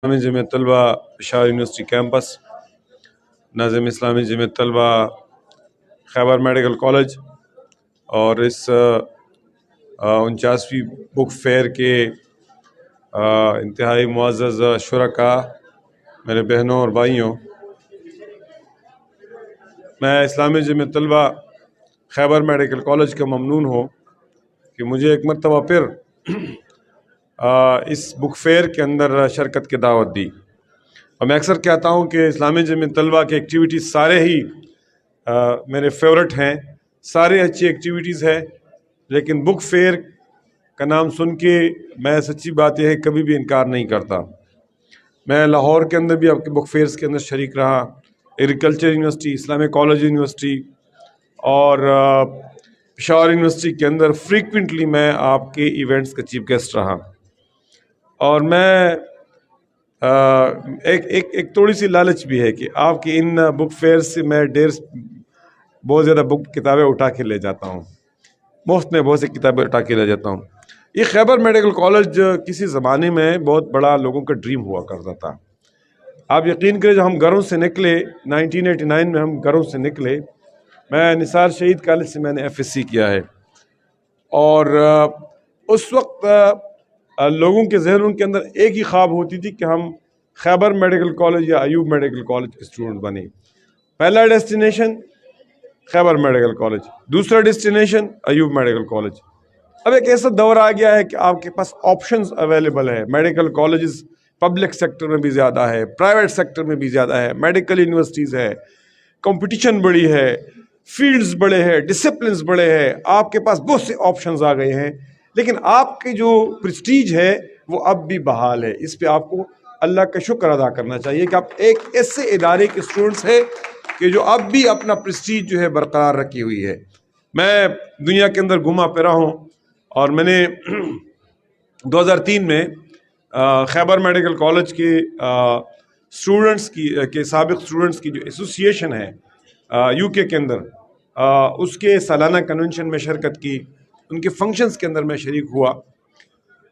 اسلامی جمعیت طلبہ Peshawar university campus, ناظم اسلامی جمعیت طلبہ خیبر میڈیکل کالج اور اس 49ویں بک فیئر کے انتہائی معزز شرکاء، میرے بہنوں اور بھائیوں، میں اسلامی جمعیت طلبہ خیبر میڈیکل کالج کا ممنون ہوں کہ مجھے ایک مرتبہ پھر اس بک فیئر کے اندر شرکت کی دعوت دی۔ اور میں اکثر کہتا ہوں کہ اسلامی جمعیت طلبہ کے ایکٹیویٹیز سارے ہی میرے فیورٹ ہیں، سارے اچھی ایکٹیویٹیز ہیں، لیکن بک فیئر کا نام سن کے میں سچی بات یہ ہے کبھی بھی انکار نہیں کرتا۔ میں لاہور کے اندر بھی آپ کے بک فیئرس کے اندر شریک رہا، agriculture university, Islamic college university اور پشاور یونیورسٹی کے اندر فریکوینٹلی میں آپ کے ایونٹس کا چیف گیسٹ رہا۔ اور میں ایک تھوڑی سی لالچ بھی ہے کہ آپ کی ان بک فیئر سے میں بہت زیادہ کتابیں اٹھا کے لے جاتا ہوں، مفت میں بہت سی کتابیں اٹھا کے لے جاتا ہوں۔ یہ خیبر میڈیکل کالج کسی زمانے میں بہت بڑا لوگوں کا ڈریم ہوا کرتا تھا۔ آپ یقین کریں جب ہم گھروں سے نکلے 1989 میں، ہم گھروں سے نکلے، میں نثار شہید کالج سے میں نے FSC کیا ہے، اور اس وقت لوگوں کے ذہنوں کے اندر ایک ہی خواب ہوتی تھی کہ ہم خیبر میڈیکل کالج یا ایوب میڈیکل کالج کے اسٹوڈنٹ بنے۔ پہلا ڈیسٹینیشن خیبر میڈیکل کالج، دوسرا ڈیسٹینیشن ایوب میڈیکل کالج۔ اب ایک ایسا دور آ گیا ہے کہ آپ کے پاس آپشنز اویلیبل ہے، میڈیکل کالجز پبلک سیکٹر میں بھی زیادہ ہے، پرائیویٹ سیکٹر میں بھی زیادہ ہے، میڈیکل یونیورسٹیز ہے، کمپٹیشن بڑی ہے، فیلڈز بڑے ہیں، ڈسپلنز بڑے ہیں، آپ کے پاس بہت سے آپشنز آ گئے ہیں، لیکن آپ کی جو پریسٹیج ہے وہ اب بھی بحال ہے۔ اس پہ آپ کو اللہ کا شکر ادا کرنا چاہیے کہ آپ ایک ایسے ادارے کے اسٹوڈنٹس ہیں کہ جو اب بھی اپنا پریسٹیج جو ہے برقرار رکھی ہوئی ہے۔ میں دنیا کے اندر گھما پھرا ہوں، اور میں نے 2003 میں خیبر میڈیکل کالج کے اسٹوڈنٹس کے سابق اسٹوڈنٹس کی جو ایسوسیشن ہے UK کے اندر، اس کے سالانہ کنونشن میں شرکت کی، ان کے فنکشنز کے اندر میں شریک ہوا،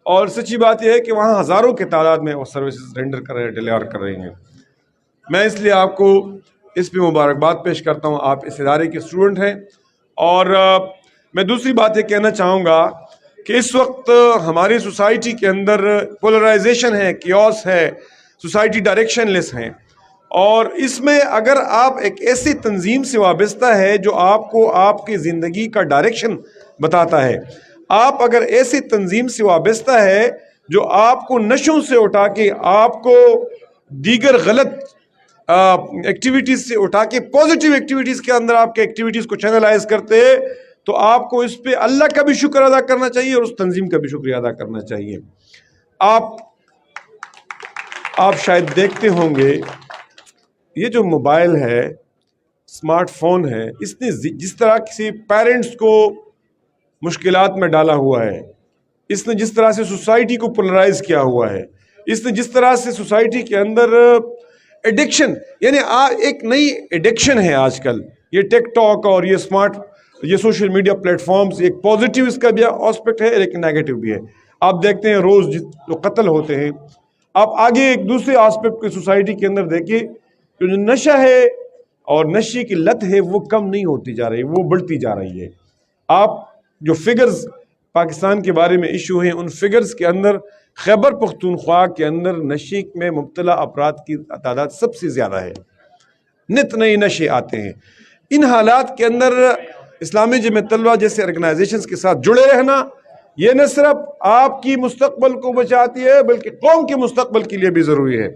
اور سچی بات یہ ہے کہ وہاں ہزاروں کے تعداد میں وہ سروسز رینڈر کر رہے ہیں، ڈیلیور کر رہے ہیں۔ میں اس لیے آپ کو اس پہ مبارکباد پیش کرتا ہوں، آپ اس ادارے کے اسٹوڈنٹ ہیں۔ اور میں دوسری بات یہ کہنا چاہوں گا کہ اس وقت ہماری سوسائٹی کے اندر پولرائزیشن ہے، کیوس ہے، سوسائٹی ڈائریکشن لیس ہے، اور اس میں اگر آپ ایک ایسی تنظیم سے وابستہ ہے جو آپ کو آپ کی زندگی کا ڈائریکشن بتاتا ہے، آپ اگر ایسی تنظیم سے وابستہ ہے جو آپ کو نشوں سے اٹھا کے، آپ کو دیگر غلط ایکٹیویٹیز سے اٹھا کے پازیٹیو ایکٹیویٹیز کے اندر آپ کے ایکٹیویٹیز کو چینلائز کرتے ہیں، تو آپ کو اس پہ اللہ کا بھی شکر ادا کرنا چاہیے اور اس تنظیم کا بھی شکریہ ادا کرنا چاہیے۔ آپ شاید دیکھتے ہوں گے یہ جو موبائل ہے، اسمارٹ فون ہے، اس نے جس طرح کسی پیرنٹس کو مشکلات میں ڈالا ہوا ہے، اس نے جس طرح سے سوسائٹی کو پولرائز کیا ہوا ہے، اس نے جس طرح سے سوسائٹی کے اندر ایڈکشن، یعنی ایک نئی ایڈکشن ہے آج کل، یہ ٹک ٹاک اور یہ سوشل میڈیا پلیٹ فارمز، ایک پازیٹیو اس کا بھی آسپیکٹ ہے لیکن نیگیٹو بھی ہے۔ آپ دیکھتے ہیں روز جو قتل ہوتے ہیں، آپ آگے ایک دوسرے آسپیکٹ کی سوسائٹی کے اندر دیکھیے، جو نشہ ہے اور نشے کی لت ہے وہ کم نہیں ہوتی جا رہی، وہ بڑھتی جا رہی ہے۔ آپ جو فگرز پاکستان کے بارے میں ایشو ہیں، ان فگرز کے اندر خیبر پختونخوا کے اندر نشے میں مبتلا افراد کی تعداد سب سے زیادہ ہے، نت نئے نشے آتے ہیں۔ ان حالات کے اندر اسلامی جمعیت طلبہ جیسے آرگنائزیشنز کے ساتھ جڑے رہنا، یہ نہ صرف آپ کی مستقبل کو بچاتی ہے بلکہ قوم کے مستقبل کے لیے بھی ضروری ہے۔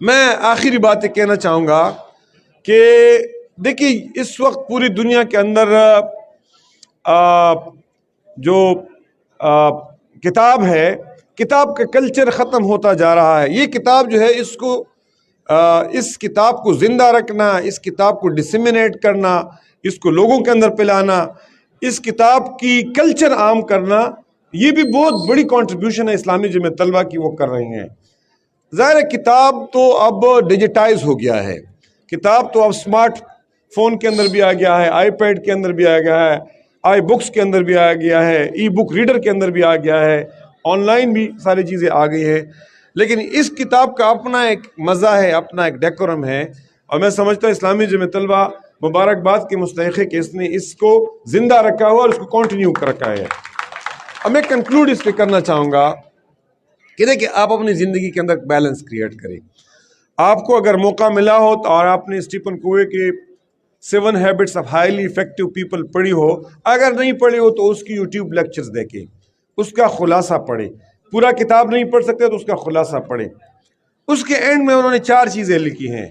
میں آخری بات یہ کہنا چاہوں گا کہ دیکھیے اس وقت پوری دنیا کے اندر جو کتاب ہے، کتاب کا کلچر ختم ہوتا جا رہا ہے۔ یہ کتاب جو ہے اس کتاب کو زندہ رکھنا، اس کتاب کو ڈسیمینیٹ کرنا، اس کو لوگوں کے اندر پلانا، اس کتاب کی کلچر عام کرنا، یہ بھی بہت بڑی کنٹریبیوشن ہے اسلامی جمعیت طلبہ کی، وہ کر رہی ہیں۔ ظاہر کتاب تو اب ڈیجیٹائز ہو گیا ہے، کتاب تو اب اسمارٹ فون کے اندر بھی آ گیا ہے، آئی پیڈ کے اندر بھی آ گیا ہے، آئی بکس کے اندر بھی آ گیا ہے، ای بک ریڈر کے اندر بھی آ گیا ہے، آن لائن بھی ساری چیزیں آ گئی ہیں، لیکن اس کتاب کا اپنا ایک مزہ ہے، اپنا ایک ڈیکورم ہے، اور میں سمجھتا ہوں اسلامی جمعیت طلبہ مبارکباد کے مستحق ہے کہ اس نے اس کو زندہ رکھا ہوا اور اس کو کنٹینیو کر رکھا ہے۔ اب میں کنکلوڈ اس پہ کرنا چاہوں گا کہ دیکھیں آپ اپنی زندگی کے اندر بیلنس کریٹ کریں۔ آپ کو اگر موقع ملا ہو تو اور آپ نے اسٹیفن کووے کے 7 habits of highly effective people پڑھی ہو، اگر نہیں پڑھی ہو تو اس کی یوٹیوب لیکچرز دیکھیں، اس کا خلاصہ پڑھیں۔ پورا کتاب نہیں پڑھ سکتے تو اس کا خلاصہ پڑھیں۔ اس کے اینڈ میں انہوں نے 4 چیزیں لکھی ہیں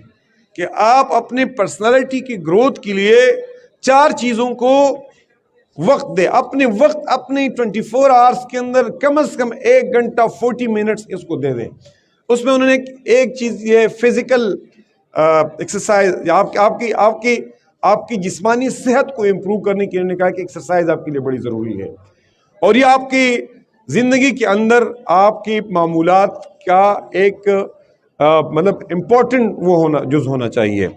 کہ آپ اپنے پرسنالٹی کی گروتھ کے لیے 4 چیزوں کو وقت دے، اپنے وقت اپنے 24 آورس کے اندر کم از کم 1 گھنٹہ 40 منٹس اس کو دے دیں۔ اس میں انہوں نے ایک چیز یہ فزیکل ایکسرسائز، آپ کی جسمانی صحت کو امپروو کرنے کے لیے کہا کہ ایکسرسائز آپ کے لیے بڑی ضروری ہے، اور یہ آپ کی زندگی کے اندر آپ کی معمولات کا ایک مطلب امپورٹنٹ وہ جز ہونا چاہیے۔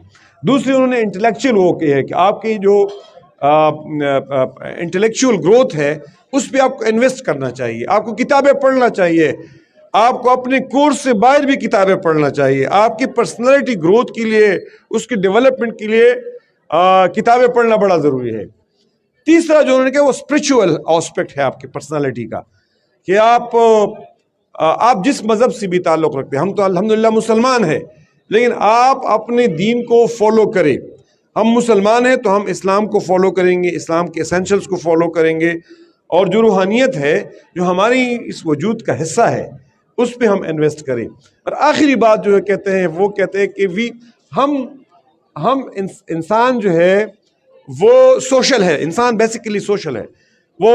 دوسری انہوں نے انٹلیکچوئل وہ کہ ہے کہ آپ کی جو انٹلیکچوئل گروتھ ہے اس پہ آپ کو انویسٹ کرنا چاہیے، آپ کو کتابیں پڑھنا چاہیے، آپ کو اپنے کورس سے باہر بھی کتابیں پڑھنا چاہیے، آپ کی پرسنالٹی گروتھ کے لیے، اس کی ڈیولپمنٹ کے لیے کتابیں پڑھنا بڑا ضروری ہے۔ تیسرا جو انہوں نے کہا وہ اسپرچول آسپیکٹ ہے آپ کی پرسنالٹی کا، کہ آپ جس مذہب سے بھی تعلق رکھتے ہیں، ہم تو الحمدللہ مسلمان ہیں، لیکن آپ اپنے دین کو فالو کریں۔ ہم مسلمان ہیں تو ہم اسلام کو فالو کریں گے، اسلام کے اسینشلز کو فالو کریں گے، اور جو روحانیت ہے جو ہماری اس وجود کا حصہ ہے اس پہ ہم انویسٹ کریں۔ اور آخری بات جو ہے کہتے ہیں وہ کہتے ہیں کہ ہم انسان جو ہے وہ سوشل ہے، انسان بیسیکلی سوشل ہے، وہ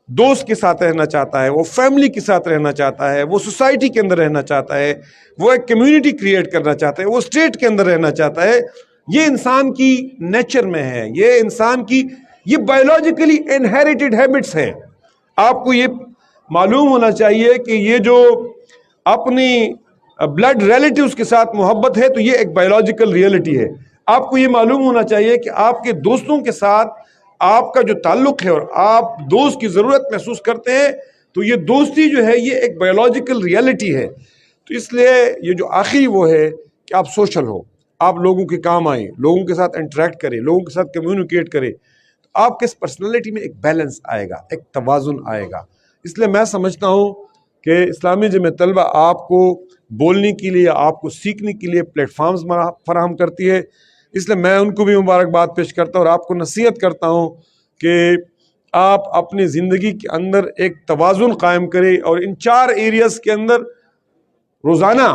دوست کے ساتھ رہنا چاہتا ہے، وہ فیملی کے ساتھ رہنا چاہتا ہے، وہ سوسائٹی کے اندر رہنا چاہتا ہے، وہ ایک کمیونٹی کریٹ کرنا چاہتا ہے، وہ اسٹیٹ کے اندر رہنا چاہتا ہے۔ یہ انسان کی نیچر میں ہے، یہ انسان کی یہ بایولوجیکلی انہیریٹڈ ہیبٹس ہیں۔ آپ کو یہ معلوم ہونا چاہیے کہ یہ جو اپنی بلڈ ریلیٹیوز کے ساتھ محبت ہے تو یہ ایک بایولوجیکل ریئلٹی ہے۔ آپ کو یہ معلوم ہونا چاہیے کہ آپ کے دوستوں کے ساتھ آپ کا جو تعلق ہے اور آپ دوست کی ضرورت محسوس کرتے ہیں تو یہ دوستی جو ہے یہ ایک بایولوجیکل ریئلٹی ہے۔ تو اس لیے یہ جو آخری وہ ہے کہ آپ سوشل ہو، آپ لوگوں کے کام آئیں، لوگوں کے ساتھ انٹریکٹ کریں، لوگوں کے ساتھ کمیونیکیٹ کریں، تو آپ کے پرسنالٹی میں ایک بیلنس آئے گا، ایک توازن آئے گا۔ اس لیے میں سمجھتا ہوں کہ اسلامی جمعیت طلبہ آپ کو بولنے کے لیے، آپ کو سیکھنے کے لیے پلیٹ فارمز فراہم کرتی ہے، اس لیے میں ان کو بھی مبارکباد پیش کرتا ہوں اور آپ کو نصیحت کرتا ہوں کہ آپ اپنی زندگی کے اندر ایک توازن قائم کریں اور ان 4 ایریاز کے اندر روزانہ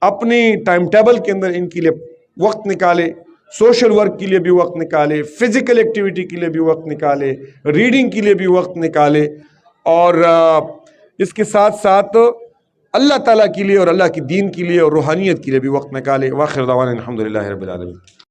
اپنی ٹائم ٹیبل کے اندر ان کے لیے وقت نکالے، سوشل ورک کے لیے بھی وقت نکالے، فزیکل ایکٹیویٹی کے لیے بھی وقت نکالے، ریڈنگ کے لیے بھی وقت نکالے، اور اس کے ساتھ ساتھ اللہ تعالیٰ کے لیے اور اللہ کی دین کے لیے اور روحانیت کے لیے بھی وقت نکالے۔ وآخر دعوانا الحمدللہ رب العالمین۔